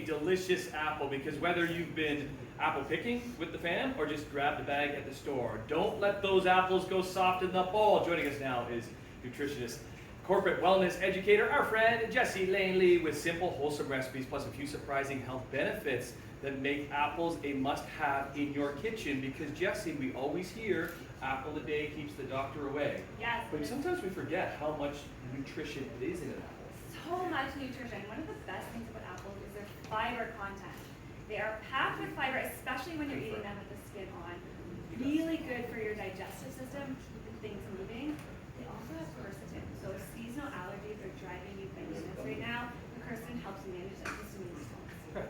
a delicious apple, because whether you've been apple picking with the fam or just grabbed a bag at the store, don't let those apples go soft in the bowl. Joining us now is nutritionist, corporate wellness educator, our friend Jessie Langley, with simple, wholesome recipes plus a few surprising health benefits that make apples a must-have in your kitchen. Because Jessie, we always hear apple a day keeps the doctor away. Yes. But sometimes we forget how much nutrition it is in an apple. So much nutrition. One of the best things about apples is their fiber content. They are packed with fiber, especially when you're eating them with the skin on. Really good for your digestive system, keeping things moving. They also have quercetin. So if seasonal allergies are driving you bananas right now, the quercetin helps manage that histamine response. Okay,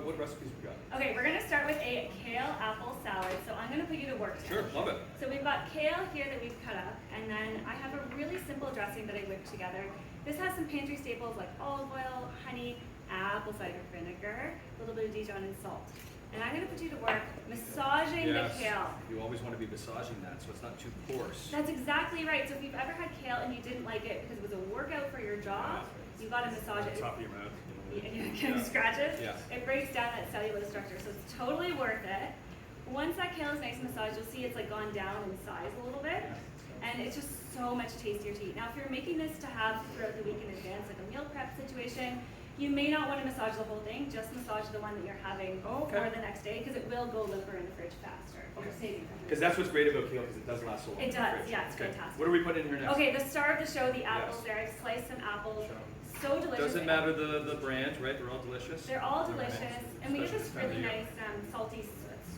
what recipes we got? Okay, we're gonna start with a kale apple salad. So I'm gonna put you to work Sure, today. love it. So we've got kale here that we've cut up, and then I have a really simple dressing that I whipped together. This has some pantry staples like olive oil, honey, apple cider vinegar, a little bit of Dijon, and salt. And I'm gonna put you to work massaging the kale. You always want to be massaging that so it's not too coarse. That's exactly right. So if you've ever had kale and you didn't like it because it was a workout for your jaw, you gotta massage it. Top of your mouth. You can scratch it. Yeah. It breaks down that cellulose structure, so it's totally worth it. Once that kale is nice and massaged, you'll see it's like gone down in size a little bit, and it's just so much tastier to eat. Now, if you're making this to have throughout the week in advance, like a meal prep situation, you may not want to massage the whole thing. Just massage the one that you're having for the next day, because it will go limper in the fridge faster. Because that's what's great about kale, because it does last so long. It does, yeah, it's fantastic. What are we putting in here next? Okay, the star of the show, the apples. There, I've sliced some apples. So delicious. Doesn't matter the brand, right? They're all delicious. They're all delicious, and we get this Especially really this nice salty,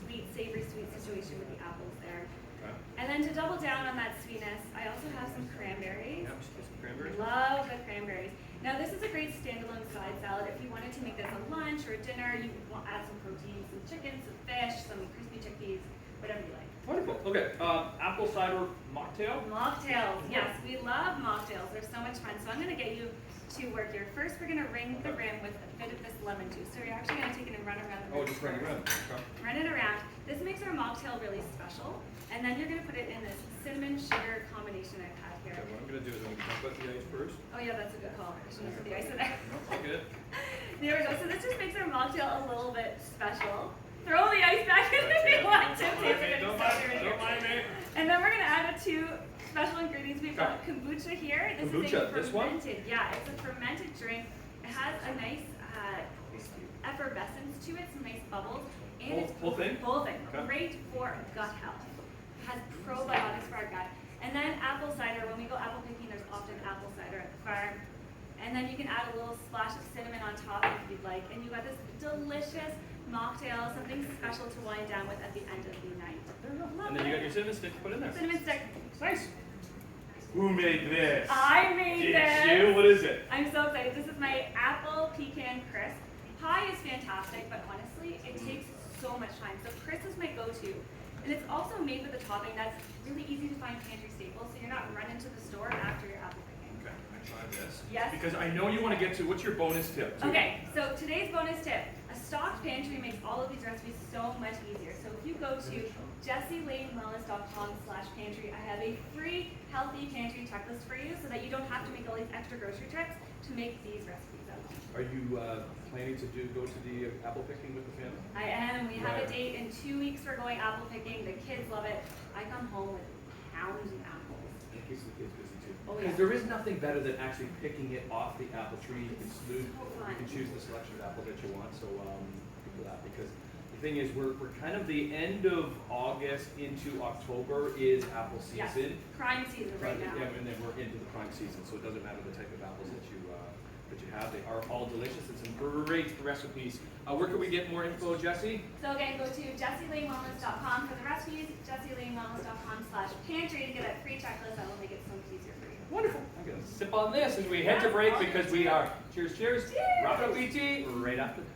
sweet, savory sweet situation with the apples there. Okay. And then to double down on that sweetness, I also have some cranberries. Yeah, just some cranberries. Love the cranberries. Now this is a great standalone side salad. If you wanted to make this a lunch or a dinner, you will add some protein, some chicken, some fish, some crispy chickpeas, whatever you like. Wonderful. Okay, apple cider mocktail. Mocktails, yes, we love mocktails. They're so much fun. So I'm going to get you to work here. First, we're going to ring the rim with a bit of this lemon juice. So you're actually going to take it and run around the rim. Oh, just running around. Okay. Run it around. This makes our mocktail really special. And then you're going to put it in this cinnamon sugar combination I've had here. Okay, what I'm going to do is I'm going to put the ice first. Oh yeah, that's a good call. I shouldn't have put the ice in there. No, all good. There we go. So this just makes our mocktail a little bit special. Throw the ice back in if you want to. Don't mind me. And then we're going to add two special ingredients. We've got kombucha here. This is a fermented, yeah, it's a fermented drink. It has a nice effervescence to it, some nice bubbles. And it's Whole thing? Whole thing. Okay. Great for gut health. It has probiotics for our gut. And then apple cider. When we go apple picking, there's often apple cider at the farm. And then you can add a little splash of cinnamon on top if you'd like. And you got this delicious mocktail, something special to wind down with at the end of the night. And then you got your cinnamon stick to put in there. Cinnamon stick. Nice. Who made this? I made this. Did you? What is it? I'm so excited. This is my apple pecan crisp. Pie is fantastic, but honestly, it takes so much time. So crisp is my go-to. And it's also made with a topping that's really easy to find pantry staples, so you're not running to the store after your apple picking. Okay, I try this. Yes. Because I know you want to get to, what's your bonus tip? Okay, so today's bonus tip. A stocked pantry makes all of these recipes so much easier. So if you go to jessielanewellness.com/pantry, I have a free healthy pantry checklist for you so that you don't have to make all these extra grocery trips to make these recipes at home. Are you planning to go to the apple picking with the family? I am. We have a date in 2 weeks. We're going apple picking. The kids love it. I come home with pounds of apples. It keeps the kids busy too. Oh, Because yeah. there is nothing better than actually picking it off the apple tree. You can smooth, fun. you can choose the selection of apples that you want. So good for that. Because the thing is, we're kind of the end of August into October is apple season. Yes. Prime season right now. Yeah, and then we're into the prime season, so it doesn't matter the type of apples that you have. They are all delicious and some great recipes. Where can we get more info, Jessie? So again, go to jessielanewellness.com for the recipes, jessielanewellness.com/pantry to get that free checklist that will make it so much easier for you. Wonderful. I'm going to sip on this as we head to break because we are, cheers, cheers, wrap it up, BT, right after this.